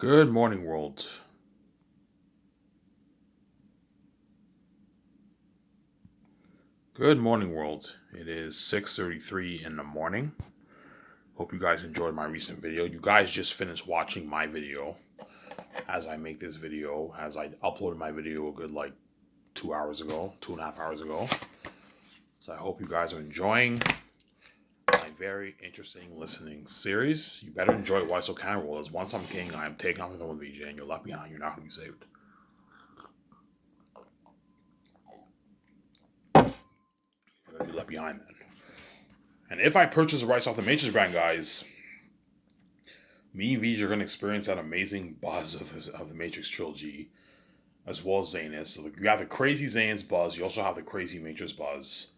Good morning, world. Good morning, world. It is 6:33 in the morning. Hope you guys enjoyed my recent video. You guys just finished watching my video as I make this video, as I uploaded my video a good 2 hours ago, 2.5 hours ago. So I hope you guys are enjoying my very interesting listening series. You better enjoy Why So Can Roll, as once I'm king, I am taking off the VJ and you're left behind. You're not going to be saved. You're going to be left behind then. And if I purchase the rights off the Matrix brand, guys, me and Vij are going to experience that amazing buzz of the Matrix trilogy, as well as Zanus. So you have the crazy Zanus buzz. You also have the crazy Matrix buzz.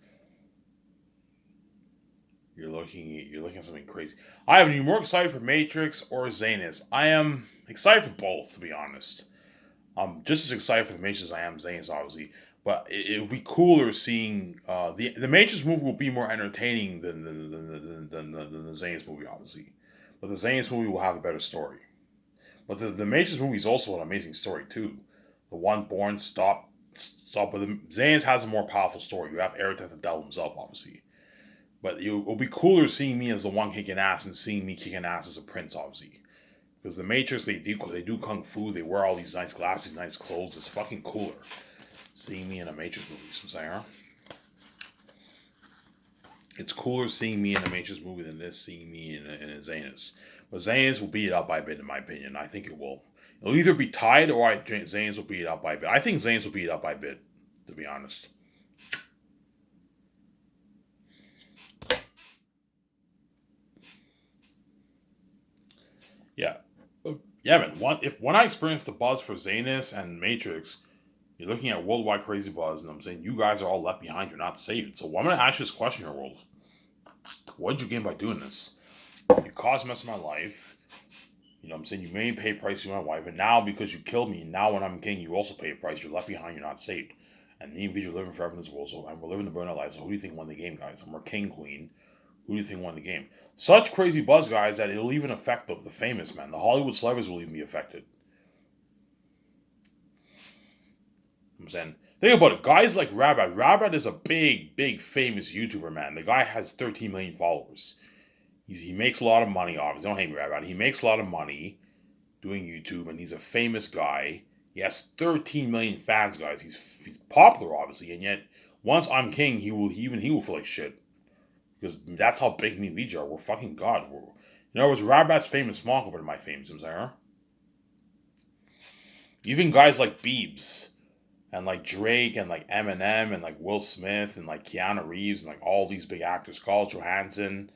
You're looking at something crazy. I am more excited for Matrix or Zanus. I am excited for both, to be honest. I'm just as excited for the Matrix as I am Zanus, obviously. But it would be cooler seeing the Matrix movie will be more entertaining than the Zanus movie, obviously. But the Zanus movie will have a better story. But the Matrix movie is also an amazing story too. The one born stop. But the Zanus has a more powerful story. You have Eric the Devil himself, obviously. But it'll be cooler seeing me as the one kicking ass and seeing me kicking ass as a prince, obviously. Because the Matrix, they do kung fu. They wear all these nice glasses, nice clothes. It's fucking cooler seeing me in a Matrix movie. So I'm saying, huh? It's cooler seeing me in a Matrix movie than this seeing me in a Zanus. But Zanus will beat it up by a bit, in my opinion. I think it will. It'll either be tied or Zanus will beat it up by a bit. I think Zanus will beat it up by a bit, to be honest. Yeah. Yeah, man. When I experienced the buzz for Zanus and Matrix, you're looking at worldwide crazy buzz, and I'm saying you guys are all left behind. You're not saved. So I'm gonna ask you this question here, world. What did you gain by doing this? You caused mess in my life. You know what I'm saying? You made me pay a price to my wife, and now because you killed me, now when I'm king, you also pay a price. You're left behind, you're not saved. And me and Vij are living forever in this world, and we're living the burnout life. So who do you think won the game, guys? And we're king, queen. Who do you think won the game? Such crazy buzz, guys, that it'll even affect the famous, man. The Hollywood celebrities will even be affected. I'm saying, think about it. Guys like Rabbit. Rabbit is a big, big, famous YouTuber, man. The guy has 13 million followers. He makes a lot of money, obviously. Don't hate me, Rabbit. He makes a lot of money doing YouTube, and he's a famous guy. He has 13 million fans, guys. He's popular, obviously, and yet once I'm king, he will feel like shit because that's how big me and Vij are. We're fucking god. In other words, Rabbit's fame is small compared to my fame. You know what I'm saying? Even guys like Biebs and like Drake and like Eminem and like Will Smith and like Keanu Reeves and like all these big actors, Scarlett Johansson,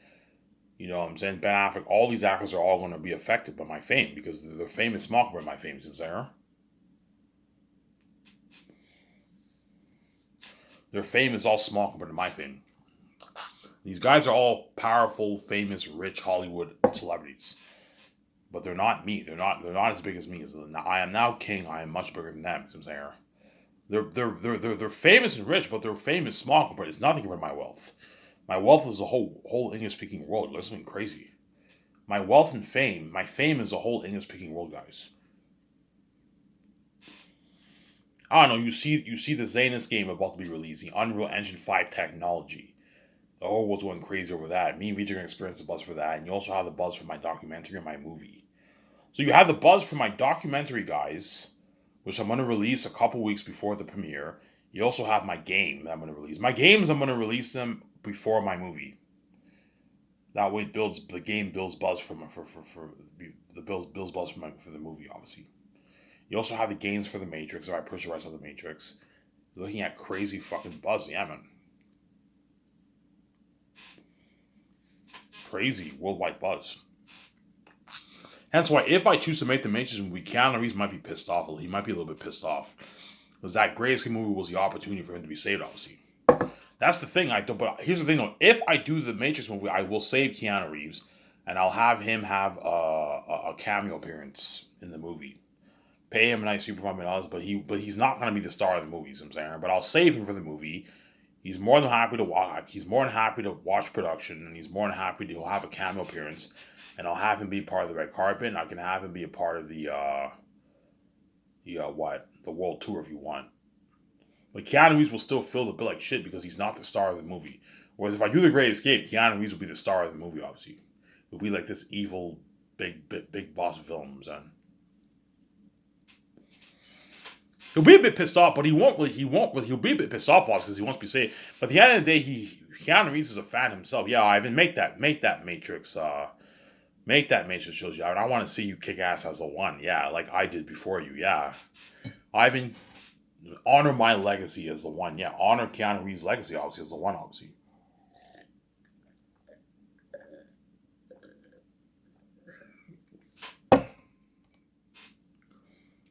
you know what I'm saying, Ben Affleck, all these actors are all going to be affected by my fame because their fame is small compared to my fame. You know what I'm saying? Their fame is all small compared to my fame. These guys are all powerful, famous, rich Hollywood celebrities, but they're not me. They're not as big as me. I am now king. I am much bigger than them. You know what I'm saying? They're famous and rich, but their fame is small compared. It's nothing compared to my wealth. My wealth is the whole English speaking world. There's something crazy. My wealth and fame, my fame is the whole English speaking world, guys. I don't know. You see the Zanus game about to be released, the Unreal Engine 5 technology. The whole world's going crazy over that. Me and Vijay are gonna experience the buzz for that, and you also have the buzz for my documentary and my movie. So you have the buzz for my documentary, guys, which I'm going to release a couple weeks before the premiere. You also have my game that I'm going to release. My games, I'm going to release them before my movie. That way, the game builds buzz for the builds buzz for the movie. Obviously, you also have the games for the Matrix. If I push the rest of the Matrix, you're looking at crazy fucking buzz. Yeah, man, crazy worldwide buzz. Hence why, if I choose to make the Matrix movie, Keanu Reeves might be pissed off. He might be a little bit pissed off because that Grayscale movie was the opportunity for him to be saved. Obviously, that's the thing. I don't. But here's the thing, though. If I do the Matrix movie, I will save Keanu Reeves, and I'll have him have a cameo appearance in the movie. Pay him a nice $5 million, but he's not going to be the star of the movie. You know what I'm saying, but I'll save him for the movie. He's more than happy to watch. He's more than happy to watch production, and he's more than happy to have a cameo appearance, and I'll have him be part of the red carpet. And I can have him be a part of the world tour if you want. But Keanu Reeves will still feel a bit like shit because he's not the star of the movie. Whereas if I do The Great Escape, Keanu Reeves will be the star of the movie. Obviously, he'll be like this evil, big boss villain. Son. He'll be a bit pissed off, but he won't. Really, he won't. Really, he'll be a bit pissed off because he wants to be safe. But at the end of the day, Keanu Reeves is a fan himself. Yeah, Ivan, make that Matrix. Make that Matrix trilogy. I want to see you kick ass as a one. Yeah, like I did before you. Yeah, Ivan, honor my legacy as the one. Yeah, honor Keanu Reeves' legacy obviously as the one. Obviously.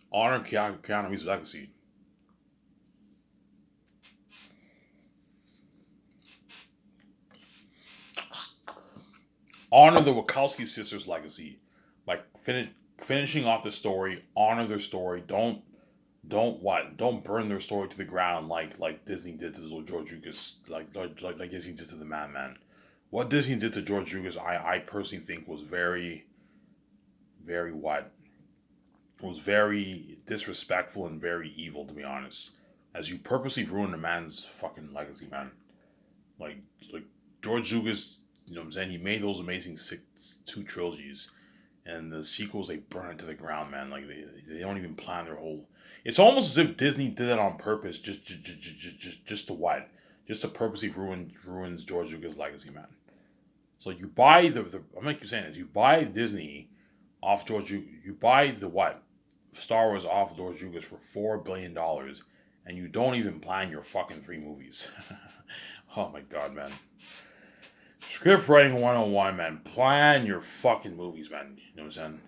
Honor Keanu Reeves' legacy. Honor the Wachowski sisters' legacy. Like finishing off the story. Honor their story. Don't burn their story to the ground like Disney did to George Lucas. Like Disney did to the Madman. What Disney did to George Lucas, I personally think was very, very what? It was very disrespectful and very evil, to be honest. As you purposely ruin a man's fucking legacy, man. Like, like George Lucas, you know what I'm saying? He made those amazing two trilogies, and the sequels they burn it to the ground, man. Like they don't even plan their whole. It's almost as if Disney did it on purpose, just to what? Just to purposely ruins George Lucas' legacy, man. So you buy the I'm like you saying is you buy Disney off George you buy the what Star Wars off George Lucas for $4 billion, and you don't even plan your fucking three movies. Oh my god, man. Script writing 101, man. Plan your fucking movies, man. You know what I'm saying?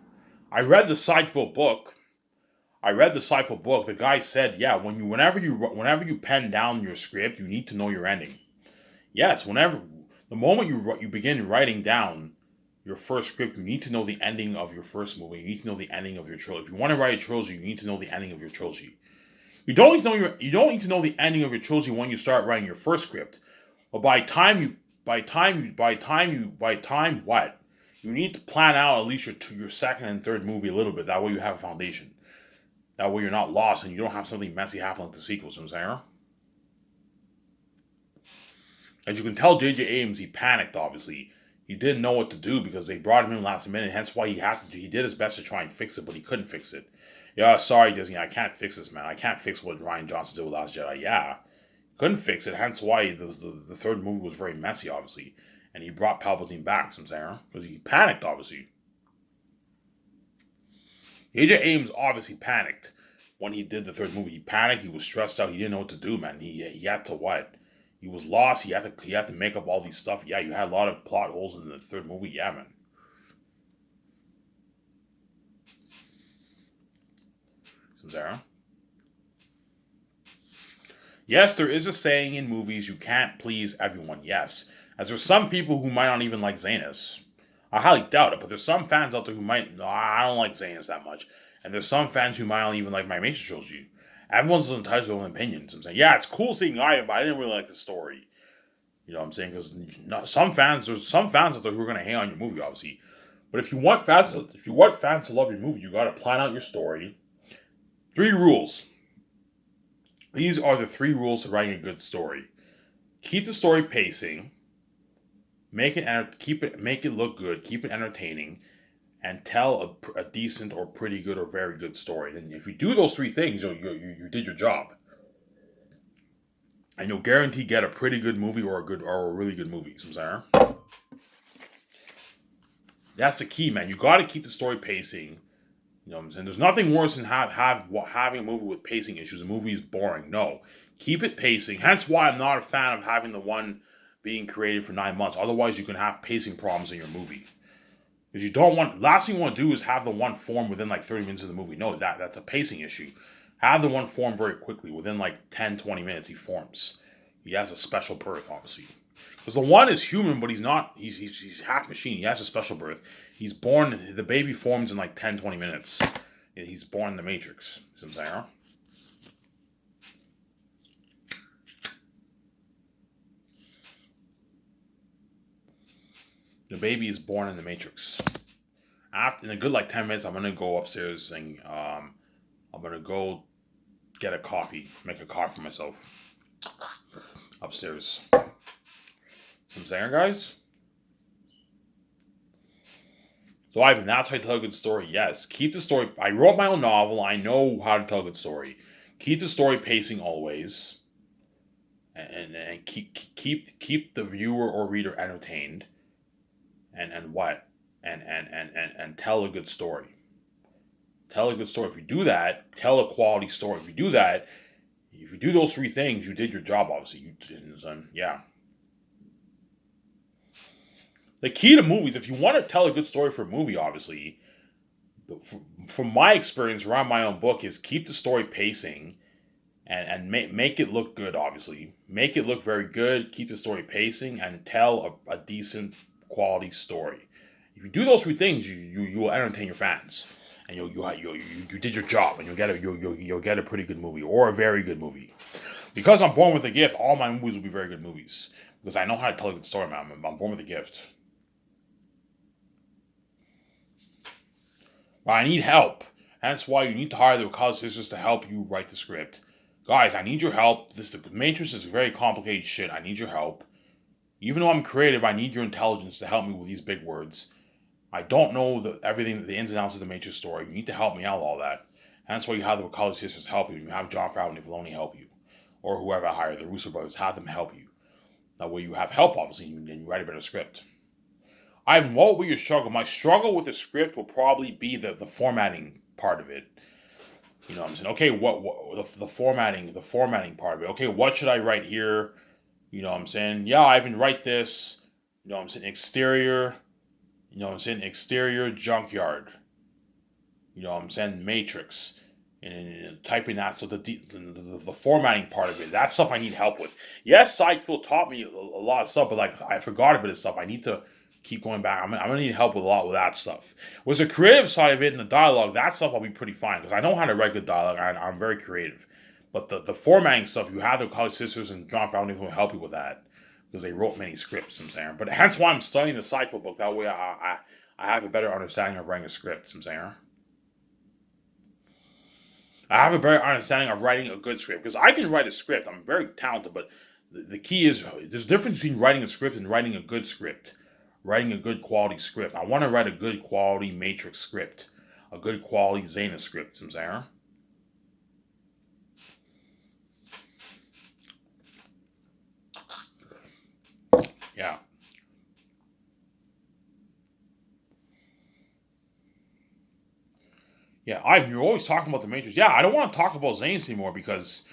I read the Seinfeld book. The guy said, yeah, whenever you pen down your script, you need to know your ending. Yes, the moment you begin writing down your first script, you need to know the ending of your first movie. You need to know the ending of your trilogy. If you want to write a trilogy, you need to know the ending of your trilogy. You don't need to know the ending of your trilogy when you start writing your first script. But by time what? You need to plan out at least your second and third movie a little bit. That way you have a foundation. That way you're not lost and you don't have something messy happen with the sequels. You know what I'm saying? As you can tell, J.J. Abrams, he panicked, obviously. He didn't know what to do because they brought him in last minute, hence why he did his best to try and fix it, but he couldn't fix it. Yeah, sorry, Disney, I can't fix this, man. I can't fix what Rian Johnson did with Last Jedi. Yeah, couldn't fix it, hence why the third movie was very messy, obviously. And he brought Palpatine back, you know what I'm saying? Because he panicked, obviously. J.J. Abrams obviously panicked when he did the third movie. He panicked, he was stressed out, he didn't know what to do, man. He had to what? He was lost. He had to make up all these stuff. Yeah, you had a lot of plot holes in the third movie. Yeah, man. Sarah. Yes, there is a saying in movies you can't please everyone. Yes, as there's some people who might not even like Zanus. I highly doubt it, but there's some fans out there who might. No, I don't like Zanus that much, and there's some fans who might not even like my Matrix trilogy. Everyone's entitled to their own opinions. I'm saying, yeah, it's cool seeing Iron, but I didn't really like the story. You know what I'm saying? Because there's some fans out there who are gonna hate on your movie, obviously. But if you want fans to love your movie, you gotta plan out your story. 3 rules. These are the 3 rules to writing a good story. Keep the story pacing. Make it look good. Keep it entertaining, and tell a decent or pretty good or very good story. And if you do those 3 things, you did your job. And you'll guarantee get a pretty good movie or a really good movie. You know what I'm saying? That's the key, man. You got to keep the story pacing. You know what I'm saying? There's nothing worse than having a movie with pacing issues. A movie is boring. No, keep it pacing. Hence why I'm not a fan of having the one being created for 9 months. Otherwise, you can have pacing problems in your movie. Because you don't want. Last thing you want to do is have the one form within like 30 minutes of the movie. No, that's a pacing issue. Have the one form very quickly. Within like 10, 20 minutes, he forms. He has a special birth, obviously. Because the one is human, but he's not. He's half machine. He has a special birth. He's born. The baby forms in like 10, 20 minutes. And he's born in the Matrix. See what I'm saying? The baby is born in the Matrix. After in a good like 10 minutes, I'm gonna go upstairs and I'm gonna go get a coffee, make a coffee for myself upstairs. I'm saying, guys. So Ivan, that's how you tell a good story. Yes, keep the story. I wrote my own novel. I know how to tell a good story. Keep the story pacing always, and keep the viewer or reader entertained, and what, and tell a good story. Tell a good story. If you do that, tell a quality story. If you do that, if you do those three things, you did your job. Obviously, you did. Yeah. The key to movies, if you want to tell a good story for a movie, obviously, from my experience around my own book, is keep the story pacing and make it look good, obviously. Make it look very good, keep the story pacing, and tell a decent quality story. If you do those three things, you will entertain your fans. And you did your job, and you'll get a pretty good movie, or a very good movie. Because I'm born with a gift, all my movies will be very good movies. Because I know how to tell a good story, man. I'm born with a gift. But I need help. That's why you need to hire the Wakala sisters to help you write the script. Guys, I need your help. The Matrix is very complicated shit. I need your help. Even though I'm creative, I need your intelligence to help me with these big words. I don't know everything, the ins and outs of the Matrix story. You need to help me out with all that. And that's why you have the Wakala sisters help you. You have Jon Favreau and Filoni help you. Or whoever I hire, the Russo brothers, have them help you. That way you have help, obviously, and you write a better script. Ivan, what will be your struggle? My struggle with the script will probably be the formatting part of it. You know what I'm saying? Okay, what the formatting part of it. Okay, what should I write here? You know what I'm saying? Yeah, Ivan, write this. You know what I'm saying? Exterior. You know what I'm saying? Exterior junkyard. You know what I'm saying? Matrix. And typing that. So the formatting part of it, that stuff I need help with. Yes, Sideful taught me a lot of stuff, but like I forgot a bit of stuff. I need to keep going back. I'm gonna need help with a lot with that stuff. Was the creative side of it and the dialogue, that stuff I'll be pretty fine because I know how to write good dialogue. I'm very creative. But the formatting stuff, you have the College Sisters and Jon Favreau will help you with that because they wrote many scripts. I'm saying, but hence why I'm studying the Sideful book. That way, I have a better understanding of writing a script. I'm saying. I have a better understanding of writing a good script because I can write a script. I'm very talented, but the key is there's a difference between writing a script and writing a good script. Writing a good quality script. I want to write a good quality Matrix script, a good quality Xena script. I'm saying. Yeah. Yeah, you're always talking about the Matrix. Yeah, I don't want to talk about Zanes anymore because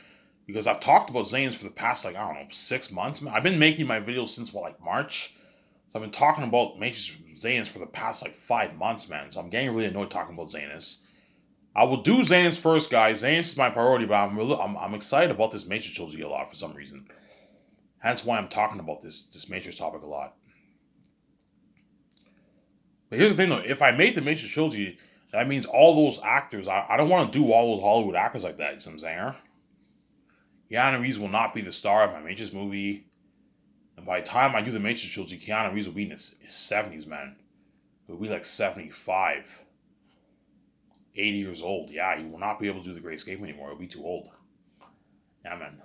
I've talked about Zanes for the past like I don't know 6 months. Man. I've been making my videos since what like March, so I've been talking about Matrix Zanes for the past like 5 months, man. So I'm getting really annoyed talking about Zanes. I will do Zanes first, guys. Zanes is my priority, but I'm excited about this Matrix trilogy a lot for some reason. Hence why I'm talking about this Matrix topic a lot. But here's the thing though, if I make the Matrix trilogy, that means all those actors, I don't want to do all those Hollywood actors like that, you know what I'm saying? Keanu Reeves will not be the star of my Matrix movie. And by the time I do the Matrix trilogy, Keanu Reeves will be in his 70s, man. He'll be like 75, 80 years old. Yeah, he will not be able to do the Great Escape anymore. He'll be too old. Yeah, man.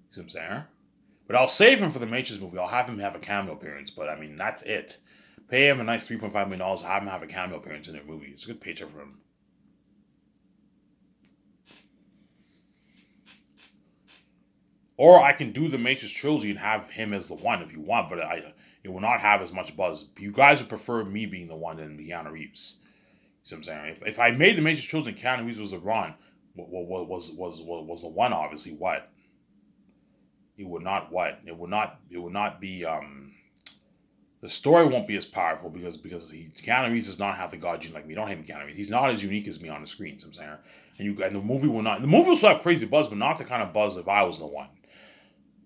You see what I'm saying? But I'll save him for the Matrix movie. I'll have him have a cameo appearance. But I mean, that's it. Pay him a nice $3.5 million. Have him have a cameo appearance in their movie. It's a good paycheck for him. Or I can do the Matrix trilogy and have him as the one if you want. But it will not have as much buzz. You guys would prefer me being the one than Keanu Reeves. You see what I'm saying? If I made the Matrix trilogy and Keanu Reeves was the one, what was the one? Obviously, what? It would not what? It would not be the story won't be as powerful because Keanu Reeves does not have the God gene like me. Don't hate me, Keanu Reeves. He's not as unique as me on the screen. You know what I'm saying, and the movie will not. The movie will still have crazy buzz, but not the kind of buzz if I was the one.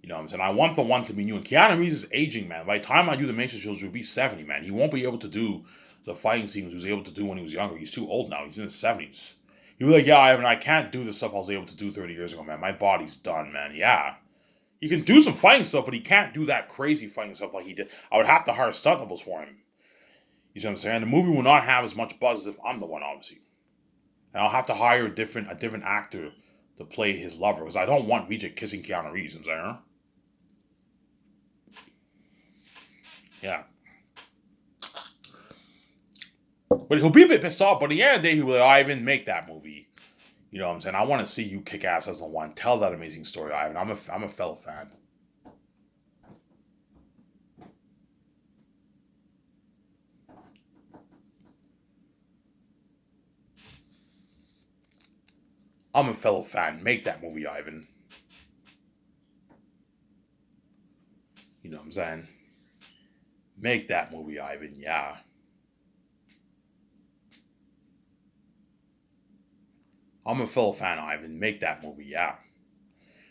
You know what I'm saying? I want the one to be new. And Keanu Reeves is aging, man. By the time I do the Matrix trilogy, he'll be 70, man. He won't be able to do the fighting scenes he was able to do when he was younger. He's too old now. He's in his 70s. He'll be like, yeah, I can't do the stuff I was able to do 30 years ago, man. My body's done, man. Yeah. He can do some fighting stuff, but he can't do that crazy fighting stuff like he did. I would have to hire stunt doubles for him. You see what I'm saying? The movie will not have as much buzz as if I'm the one, obviously. And I'll have to hire a different actor to play his lover because I don't want Vijay kissing Keanu Reeves. You know what I'm saying? Yeah. But he'll be a bit pissed off, but at the end of the day, he'll be like, Ivan, make that movie. You know what I'm saying? I want to see you kick ass as the one. Tell that amazing story, Ivan. I'm a fellow fan. I'm a fellow fan. Make that movie, Ivan. You know what I'm saying? Make that movie, Ivan. Yeah. I'm a fellow fan, Ivan. Make that movie. Yeah.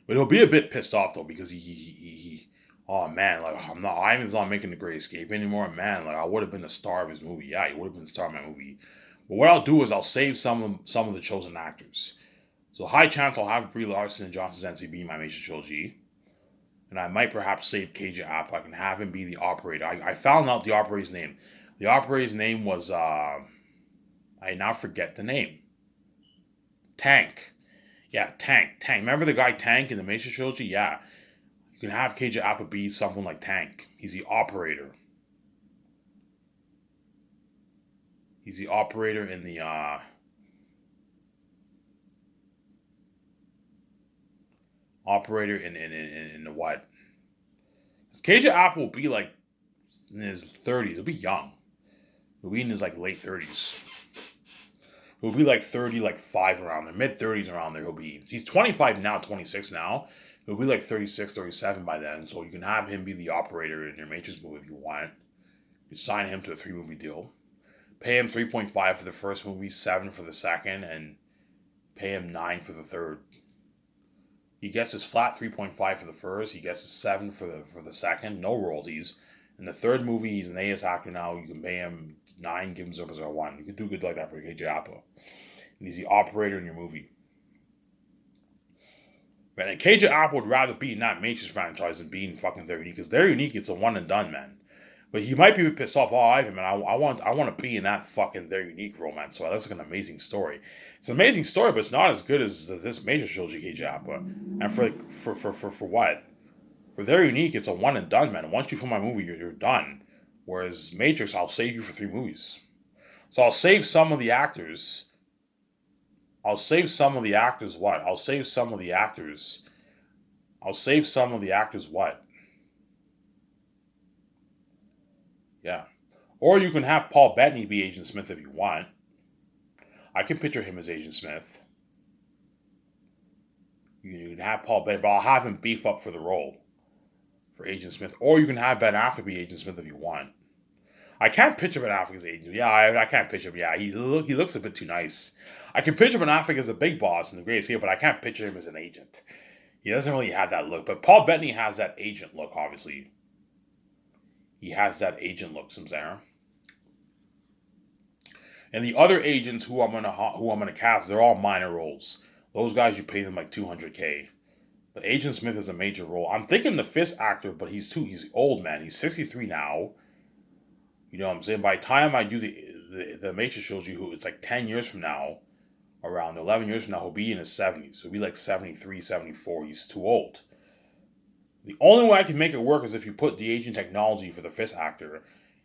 But he'll be a bit pissed off though because he oh man, like I'm not Ivan's not making the Great Escape anymore. Man, like I would have been the star of his movie. Yeah, he would have been the star of my movie. But what I'll do is I'll save some of the chosen actors. So high chance I'll have Brie Larson and John Krasinski be my major trilogy. And I might perhaps save KJ Apa. I can have him be the operator. I found out the operator's name. The operator's name was I now forget the name. Tank. Yeah, Tank. Tank. Remember the guy Tank in the Matrix trilogy? Yeah. You can have KJ Apa be someone like Tank. He's the operator. He's the operator in the operator in the what? KJ Apa will be like in his 30s. He'll be young. He'll be in his like late 30s. He'll be like 30, like 5 around there. Mid 30s around there he'll be. He's 25 now, 26 now. He'll be like 36, 37 by then. So you can have him be the operator in your Matrix movie if you want. You sign him to a 3-movie deal. Pay him 3.5 for the first movie, 7 for the second, and pay him 9 for the third. He gets his flat 3.5 for the first. He gets his 7 for the second. No royalties. In the third movie, he's an A.S. actor now. You can pay him 9, give him 0.01. You can do good like that for KJ Apa. And he's the operator in your movie. And KJ Apa would rather be in that Matrix franchise than being fucking They're Unique. Because They're Unique, it's a one and done, man. But he might be pissed off. Oh, Ivan, man, I want to be in that fucking They're Unique romance. So that's like an amazing story. It's an amazing story, but it's not as good as this Matrix trilogy, KJ Apa. And for what? For They're Unique, it's a one and done, man. Once you film my movie, you're done. Whereas Matrix, I'll save you for 3 movies. So I'll save some of the actors. I'll save some of the actors what? I'll save some of the actors. I'll save some of the actors what? Yeah. Or you can have Paul Bettany be Agent Smith if you want. I can picture him as Agent Smith. You can have Paul Bettany, but I'll have him beef up for the role for Agent Smith. Or you can have Ben Affleck be Agent Smith if you want. I can't picture Ben Affleck as Agent. Yeah, I can't picture him. Yeah, he looks a bit too nice. I can picture Ben Affleck as the big boss in The Great Escape, but I can't picture him as an agent. He doesn't really have that look. But Paul Bettany has that agent look, obviously. He has that agent look, Samsara. And the other agents who I'm gonna cast, they're all minor roles. Those guys you pay them like $200K. But Agent Smith is a major role. I'm thinking the Fist actor, but he's old, man. He's 63 now. You know what I'm saying? By the time I do the Matrix trilogy, who it's like 10 years from now, around 11 years from now, he'll be in his 70s. He'll be like 73, 74. He's too old. The only way I can make it work is if you put the aging technology for the Fist actor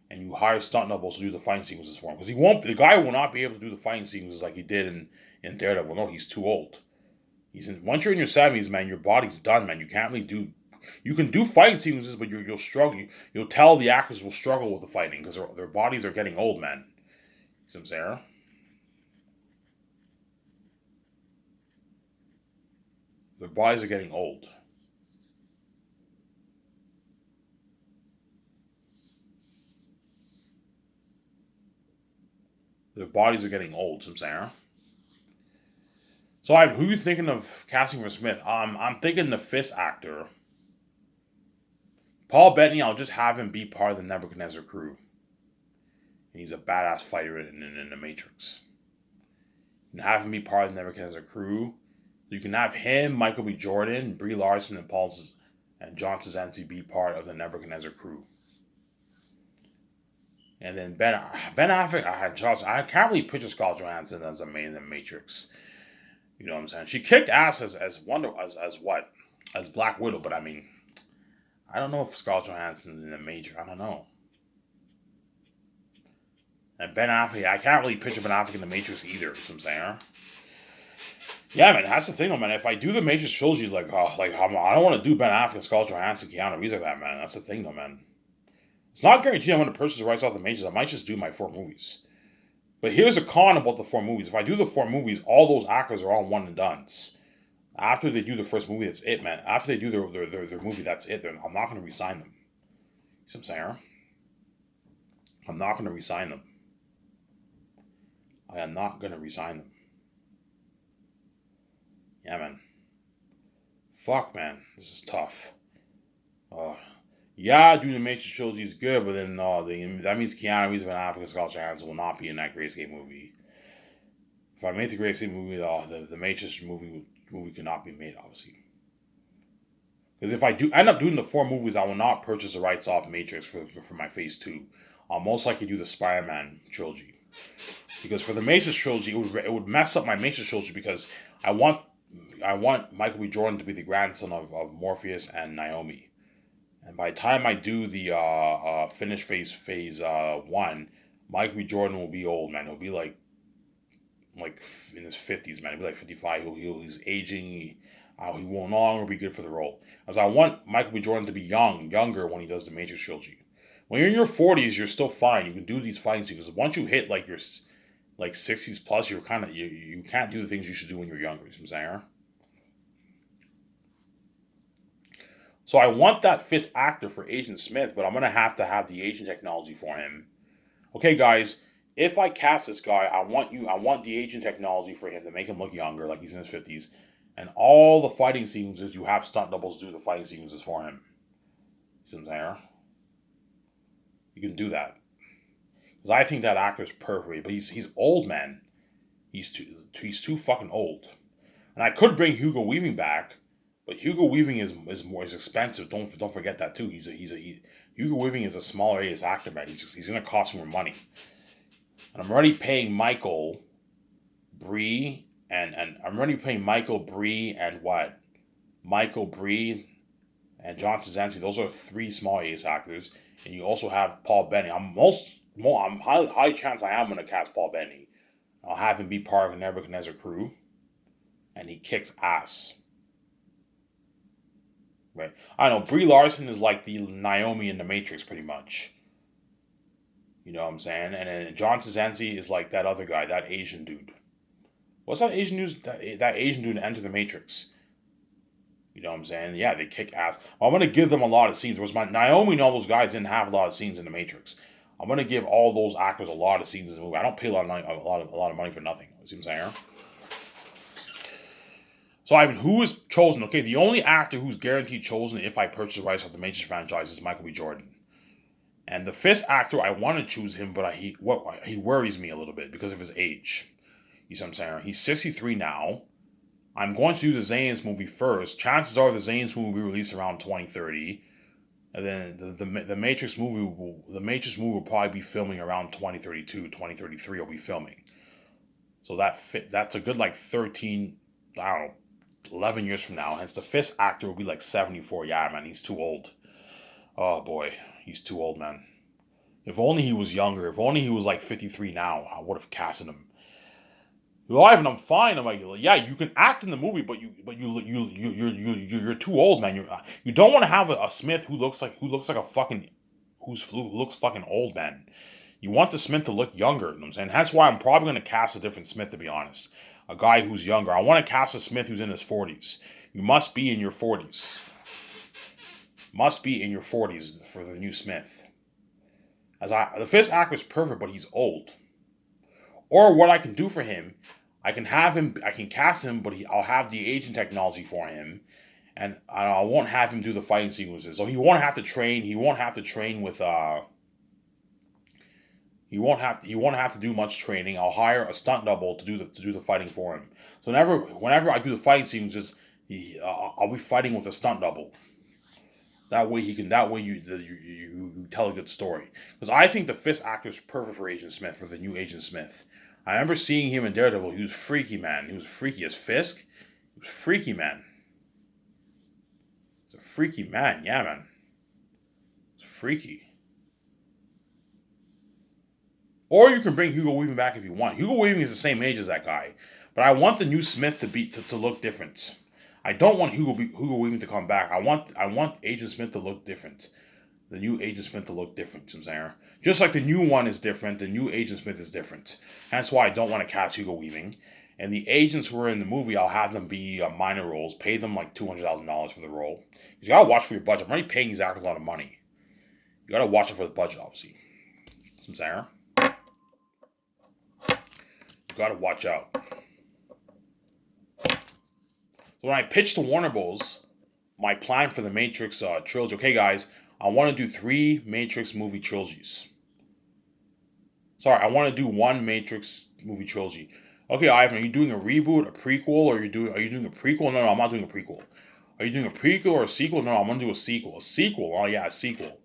and you hire stunt doubles to do the fighting sequences for him. Because the guy will not be able to do the fighting sequences like he did in Daredevil. No, he's too old. Once you're in your 70s, man, your body's done, man. You can't really do. You can do fighting sequences, but you'll struggle. You'll tell the actors will struggle with the fighting because their bodies are getting old, man. See what I'm saying? Their bodies are getting old. Their bodies are getting old. See what I'm saying? So, who are you thinking of casting for Smith? I'm thinking the Fist actor. Paul Bettany, I'll just have him be part of the Nebuchadnezzar crew. And he's a badass fighter in the Matrix. You can have him be part of the Nebuchadnezzar crew. You can have him, Michael B. Jordan, Brie Larson, and and John Krasinski be part of the Nebuchadnezzar crew. And then Ben Affleck, I can't really picture Scarlett Johansson as a main in the Matrix. You know what I'm saying? She kicked ass as Wonder as what as Black Widow, but I mean, I don't know if Scarlett Johansson in the Matrix. I don't know. And Ben Affleck, I can't really picture Ben Affleck in the Matrix either. You know what I'm saying? Yeah, man, that's the thing, man. If I do the Matrix trilogy, I don't want to do Ben Affleck, Scarlett Johansson, Keanu Reeves like that, man. That's the thing, though, man. It's not guaranteed I'm going to purchase the rights off the Matrix. I might just do my 4 movies. But here's a con about the 4 movies. If I do the 4 movies, all those actors are all one and dones. After they do the first movie, that's it, man. After they do their movie, that's it. I'm not going to re-sign them. See what I'm saying? I'm not going to re-sign them. I am not going to re-sign them. Yeah, man. Fuck, man. This is tough. Yeah, doing the Matrix trilogy is good, but then that means Keanu Reeves and African Scarlett Johansson will not be in that Great Escape movie. If I make the Great Escape movie, the Matrix movie cannot be made, obviously. Because if I do end up doing the 4 movies, I will not purchase the rights off Matrix for my Phase 2. I'll most likely do the Spider-Man trilogy. Because for the Matrix trilogy, it would mess up my Matrix trilogy because I want Michael B. Jordan to be the grandson of Morpheus and Naomi. And by the time I do the finish phase 1, Michael B. Jordan will be old, man. He'll be like in his 50s, man. He'll be like 55. He's aging. He will no longer be good for the role. As I want Michael B. Jordan to be younger when he does the Matrix trilogy. When you're in your 40s, you're still fine. You can do these fighting sequences. Once you hit like your 60s plus, you're kind of you can't do the things you should do when you're younger. You know what I'm saying? So I want that fifth actor for Agent Smith, but I'm going to have the agent technology for him. Okay, guys, if I cast this guy, I want the agent technology for him to make him look younger, like he's in his 50s. And all the fighting sequences, you have stunt doubles do the fighting sequences for him. See what I'm saying? You can do that. Because I think that actor's perfect, but he's old, man. He's too fucking old. And I could bring Hugo Weaving back, but Hugo Weaving is expensive. Don't forget that too. Hugo Weaving is a smaller age actor, man. He's gonna cost more money. And I'm already paying Michael Bree and Michael Bree and John Krasinski. Those are 3 small age actors, and you also have Paul Bettany. I'm high chance I am gonna cast Paul Bettany. I'll have him be part of the Nebuchadnezzar crew, and he kicks ass. Right. I know Brie Larson is like the Naomi in the Matrix, pretty much. You know what I'm saying? And then John Krasinski is like that other guy, that Asian dude. What's that Asian dude? That Asian dude Enter the Matrix. You know what I'm saying? Yeah, they kick ass. I'm gonna give them a lot of scenes. Whereas Naomi and all those guys didn't have a lot of scenes in the Matrix. I'm gonna give all those actors a lot of scenes in the movie. I don't pay a lot of money for nothing. You see what I'm saying? So, Ivan, who is chosen? Okay, the only actor who's guaranteed chosen if I purchase the rights of the Matrix franchise is Michael B. Jordan. And the 5th actor, I want to choose him, but he worries me a little bit because of his age. You see what I'm saying? He's 63 now. I'm going to do the Zanes movie first. Chances are the Zanes movie will be released around 2030. And then the Matrix movie will probably be filming around 2032, 2033 will be filming. So that's a good 13, I don't know, 11 years from now. Hence the 5th actor will be 74. Yeah, man, he's too old. Oh boy, he's too old, man. If only he was younger. If only he was 53 now, I would have casted him. Well, Ivan, I'm fine. I'm like, yeah, you can act in the movie, but you're too old, man. You don't want to have a Smith who looks like fucking old, man. You want the Smith to look younger. You know what I'm saying? That's why I'm probably going to cast a different Smith, to be honest. A guy who's younger. I want to cast a Smith who's in his 40s. You must be in your 40s. Must be in your 40s for the new Smith. The 5th actor is perfect, but he's old. Or what I can do for him, I can cast him, but I'll have the agent technology for him, and I won't have him do the fighting sequences. So he won't have to train. He won't have to train with He won't have to do much training. I'll hire a stunt double to do the fighting for him. So whenever I do the fighting sequences, I'll be fighting with a stunt double. That way he can. That way you tell a good story. Because I think the Fisk actor is perfect for Agent Smith, for the new Agent Smith. I remember seeing him in Daredevil. He was freaky, man. He was freaky as Fisk. He was freaky, man. He's a freaky man. Yeah, man. It's freaky. Or you can bring Hugo Weaving back if you want. Hugo Weaving is the same age as that guy, but I want the new Smith to look different. I don't want Hugo Weaving to come back. I want Agent Smith to look different. The new Agent Smith to look different. You know what I'm saying? Just like the new one is different, the new Agent Smith is different. That's why I don't want to cast Hugo Weaving. And the agents who are in the movie, I'll have them be minor roles. Pay them like $200,000 for the role. You gotta watch for your budget. I'm already paying these actors a lot of money. You gotta watch it for the budget, obviously. You know what I'm saying? You gotta watch out. So when I pitched to Warner Bros. My plan for the Matrix trilogy, okay, guys, I want to do 3 Matrix movie trilogies. Sorry, I want to do 1 Matrix movie trilogy. Okay, Ivan, are you doing a reboot, a prequel, or are you doing a prequel? No, I'm not doing a prequel. Are you doing a prequel or a sequel? No, I'm gonna do a sequel. A sequel? Oh yeah, a sequel.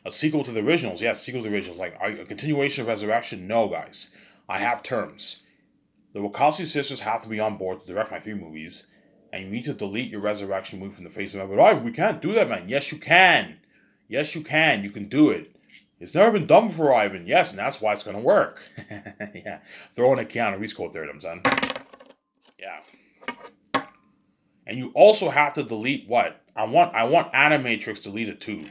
A sequel to the originals? Yeah, a sequel to the originals. Like a continuation of Resurrection? No, guys. I have terms. The Wachowski sisters have to be on board to direct my 3 movies, and you need to delete your Resurrection movie from the face of it. But Ivan, we can't do that, man. Yes, you can. Yes, you can. You can do it. It's never been done before, Ivan. Yes, and that's why it's gonna work. Yeah, throw in a Keanu Reeves quote there, son. Yeah, and you also have to delete what I want Animatrix deleted too,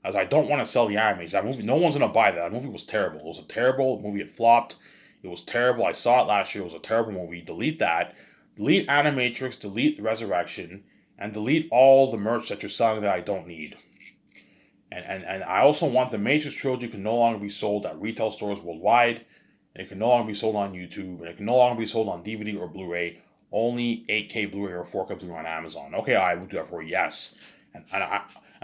as I don't want to sell the Animatrix. That movie, no one's gonna buy that. That movie was terrible. It was a terrible movie. It flopped. It was terrible. I saw it last year. It was a terrible movie. Delete that. Delete Animatrix. Delete Resurrection, and delete all the merch that you're selling that I don't need. And I also want the Matrix trilogy can no longer be sold at retail stores worldwide. And it can no longer be sold on YouTube. And it can no longer be sold on DVD or Blu-ray. Only 8K Blu-ray or 4K Blu-ray on Amazon. Okay, I will do that for you. Yes. And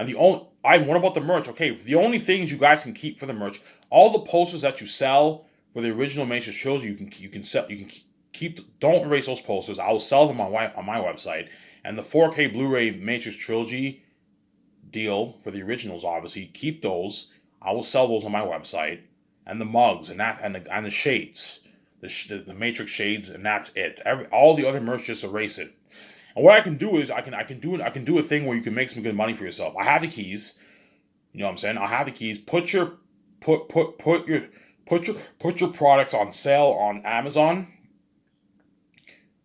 the only what about the merch? Okay, the only things you guys can keep for the merch, all the posters that you sell for the original Matrix trilogy, you can keep. Don't erase those posters. I will sell them on my website. And the 4K Blu-ray Matrix trilogy deal for the originals, obviously, keep those. I will sell those on my website, and the mugs and the shades, the Matrix shades, and that's it. All the other merch, just erase it. And what I can do is I can do a thing where you can make some good money for yourself. I have the keys. You know what I'm saying? I have the keys. Put your products on sale on Amazon.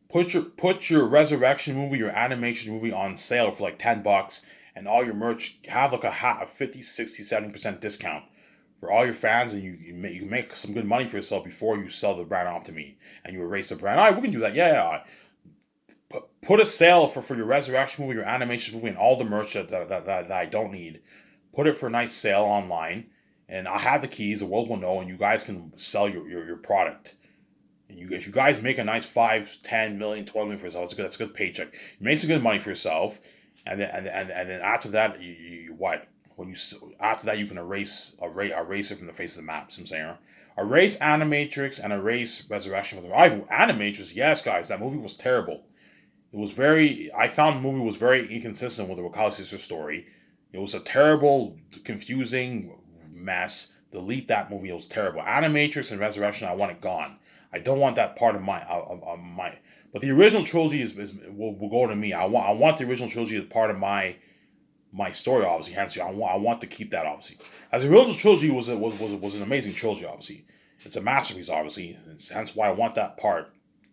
Put your Resurrection movie, your animation movie on sale for like $10, and all your merch have like a 50, 60, 70% discount for all your fans, and you can make some good money for yourself before you sell the brand off to me and you erase the brand. All right, we can do that. Yeah. Put a sale for your Resurrection movie, your animation movie, and all the merch that I don't need. Put it for a nice sale online, and I have the keys. The world will know, and you guys can sell your product. And if you guys make a nice 5, 10 million, 12 million for yourself, that's a good paycheck. You make some good money for yourself, and then after that, you what? After that, you can erase it from the face of the map. You know what I'm saying? Erase Animatrix and erase Resurrection from the Animatrix. Yes, guys, that movie was terrible. It was I found the movie was very inconsistent with the Wachowski sisters story. It was a terrible, confusing mess. Delete that movie. It was terrible. Animatrix and Resurrection, I want it gone. I don't want that part of my. But the original trilogy will go to me. I want the original trilogy as part of my story, obviously. Hence, I want to keep that, obviously. As the original trilogy was an amazing trilogy, obviously. It's a masterpiece, obviously. Hence why I want that part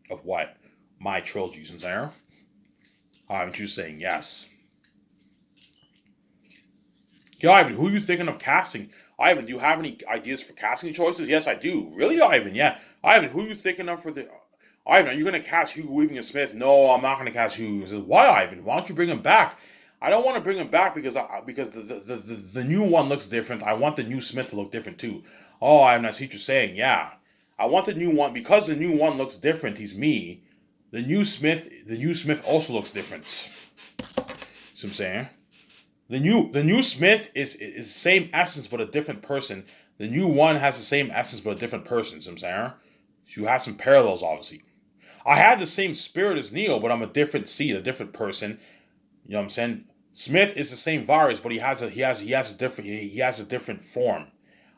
of what my trilogy is there. I'm just saying yes. Okay, Ivan, who are you thinking of casting? Ivan, do you have any ideas for casting choices? Yes, I do. Really, Ivan? Yeah. Ivan, who are you thinking of for the... Ivan, are you going to cast Hugo Weaving and Smith? No, I'm not going to cast Hugo. He says, why, Ivan? Why don't you bring him back? I don't want to bring him back because the new one looks different. I want the new Smith to look different too. Oh, Ivan, I see what you're saying. Yeah. I want the new one, because the new one looks different. He's me. The new Smith also looks different. See what I'm saying? The new Smith is the same essence but a different person. The new one has the same essence but a different person. See what I'm saying? So you have some parallels, obviously. I had the same spirit as Neo, but I'm a different seed, a different person. You know what I'm saying? Smith is the same virus, but he has a different form,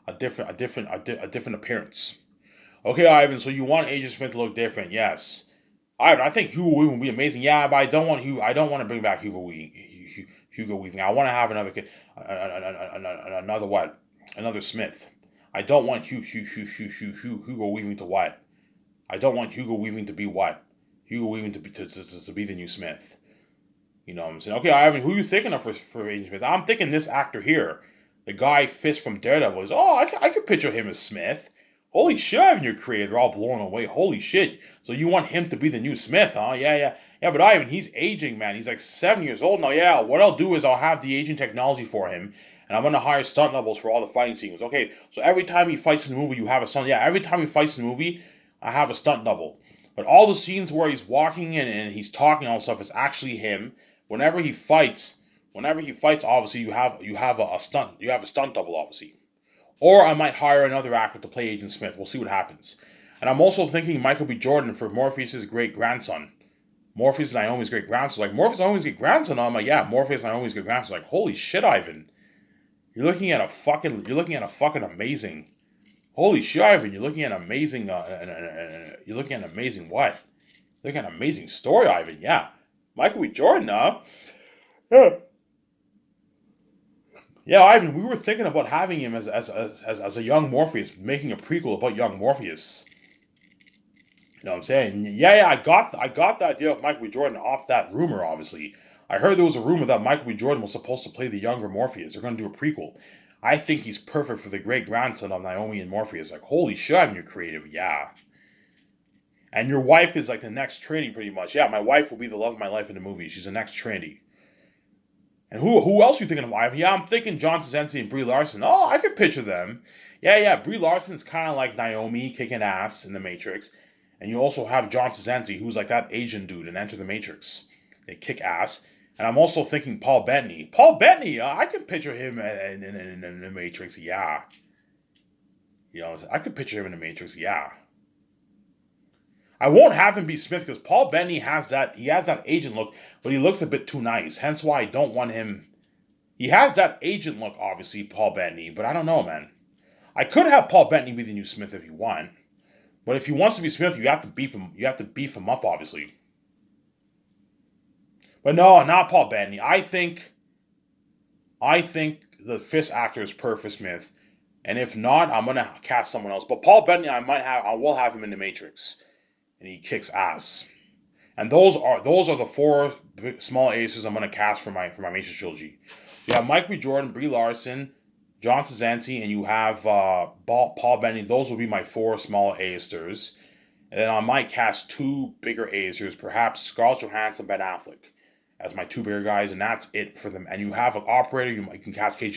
a different appearance. Okay, Ivan. So you want Agent Smith to look different? Yes. Ivan, I think Hugo Weaving would be amazing. Yeah, but I don't want Hugo. I don't want to bring back Hugo Weaving. Hugo Weaving. I want to have another kid, another what? Another Smith. I don't want Hugo Weaving to what? I don't want Hugo Weaving to be what? Hugo Weaving to be the new Smith. You know what I'm saying? Okay, Ivan, who are you thinking of for Agent Smith? I'm thinking this actor here, the guy Fisk from Daredevil. Is I could picture him as Smith. Holy shit, Ivan, you're creative. They're all blown away. Holy shit. So you want him to be the new Smith, huh? Yeah, but Ivan, he's aging, man. He's like 7 years old now. Yeah, what I'll do is I'll have the aging technology for him, and I'm gonna hire stunt doubles for all the fighting scenes. Okay, so every time he fights in the movie, you have a stunt. Yeah, every time he fights in the movie, I have a stunt double. But all the scenes where he's walking and he's talking and all stuff is actually him. Whenever he fights, obviously you have a stunt double, obviously. Or I might hire another actor to play Agent Smith. We'll see what happens. And I'm also thinking Michael B. Jordan for Morpheus' great grandson. Morpheus and Naomi's great grandson. Like, Morpheus and Naomi's great grandson. I'm like, yeah, Morpheus and Naomi's great grandson. Like, holy shit, Ivan. You're looking at a fucking amazing. Holy shit, Ivan. You're looking at amazing. You're looking at amazing what? You're looking at an amazing story, Ivan. Yeah, Michael B. Jordan, huh? Yeah. Yeah, Ivan, we were thinking about having him as a young Morpheus, making a prequel about young Morpheus. You know what I'm saying? Yeah, I got the idea of Michael B. Jordan off that rumor, obviously. I heard there was a rumor that Michael B. Jordan was supposed to play the younger Morpheus. They're going to do a prequel. I think he's perfect for the great grandson of Naomi and Morpheus. Like, holy shit, Ivan, you're creative. Yeah. And your wife is like the next Trinity, pretty much. Yeah, my wife will be the love of my life in the movie. She's the next Trinity. And who else are you thinking of, Ivan? Yeah, I'm thinking John Krasinski and Brie Larson. Oh, I could picture them. Yeah. Brie Larson's kind of like Naomi kicking ass in The Matrix. And you also have John Krasinski, who's like that Asian dude in Enter the Matrix. They kick ass. And I'm also thinking Paul Bettany. Paul Bettany, I can picture him in The Matrix, yeah. You know, I could picture him in The Matrix, yeah. I won't have him be Smith because Paul Bettany has that agent look, but he looks a bit too nice. Hence why I don't want him. He has that agent look, obviously, Paul Bettany, but I don't know, man. I could have Paul Bettany be the new Smith if you want, but if he wants to be Smith, you have to beef him. You have to beef him up, obviously. But no, not Paul Bettany. I think the Fisk actor is Perfect Smith, and if not, I'm gonna cast someone else. But Paul Bettany, I will have him in The Matrix, and he kicks ass. And those are the four small aces I'm gonna cast for my Matrix trilogy. You have Mike B. Jordan, Brie Larson, John Krasinski, and you have Paul Bettany. Those will be my four small A-listers. And then I might cast two bigger A-listers, perhaps Scarlett Johansson, Ben Affleck, as my two bigger guys, and that's it for them. And you have an operator. You can cast KG